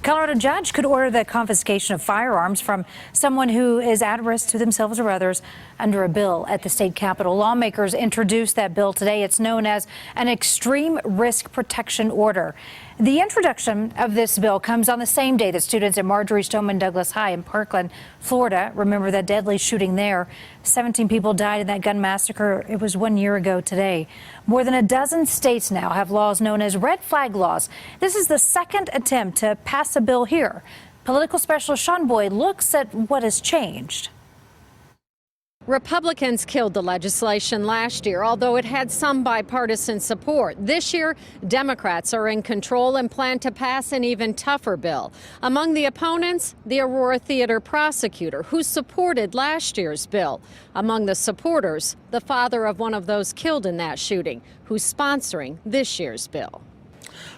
Colorado judge could order the confiscation of firearms from someone who is at risk to themselves or others under a bill at the state capitol. Lawmakers introduced that bill today. It's known as an extreme risk protection order. The introduction of this bill comes on the same day that students at Marjorie Stoneman Douglas High in Parkland, Florida, remember that deadly shooting there. 17 people died in that gun massacre. It was 1 year ago today. More than a dozen states now have laws known as red flag laws. This is the second attempt to pass a bill here. Political specialist Sean Boyd looks at what has changed. Republicans killed the legislation last year, although it had some bipartisan support. This year, Democrats are in control and plan to pass an even tougher bill. Among the opponents, the Aurora Theater prosecutor, who supported last year's bill. Among the supporters, the father of one of those killed in that shooting, who's sponsoring this year's bill.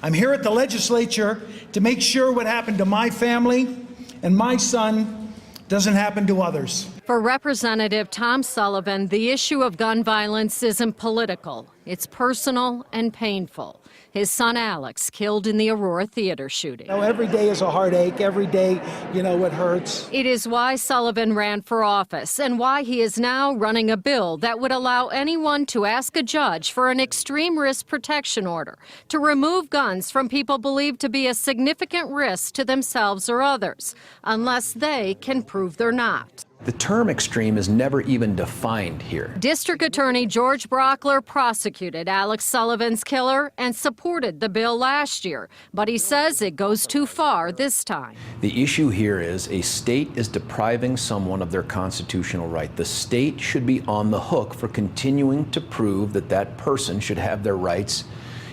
I'm here at the legislature to make sure what happened to my family and my son doesn't happen to others. For Representative Tom Sullivan, the issue of gun violence isn't political. It's personal and painful. His son Alex killed in the Aurora Theater shooting. Every day is a heartache. Every day, it hurts. It is why Sullivan ran for office and why he is now running a bill that would allow anyone to ask a judge for an extreme risk protection order to remove guns from people believed to be a significant risk to themselves or others, unless they can prove they're not. The term extreme is never even defined here. District Attorney George Brockler prosecuted Alex Sullivan's killer and supported the bill last year, but he says it goes too far this time. The issue here is a state is depriving someone of their constitutional right. The state should be on the hook for continuing to prove that that person should have their rights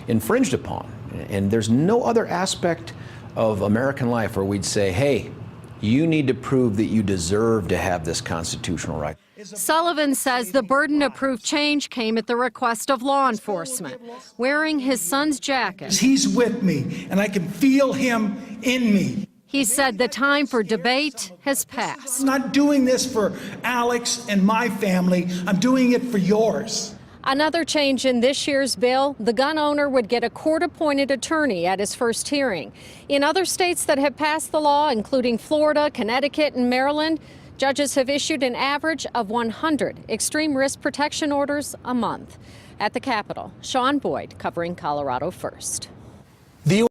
infringed upon. And there's no other aspect of American life where we'd say, hey, you need to prove that you deserve to have this constitutional right. Sullivan says the burden to prove change came at the request of law enforcement, wearing his son's jacket. He's with me, and I can feel him in me. He said the time for debate has passed. I'm not doing this for Alex and my family. I'm doing it for yours. Another change in this year's bill, the gun owner would get a court-appointed attorney at his first hearing. In other states that have passed the law, including Florida, Connecticut, and Maryland, judges have issued an average of 100 extreme risk protection orders a month. At the Capitol, Sean Boyd covering Colorado First.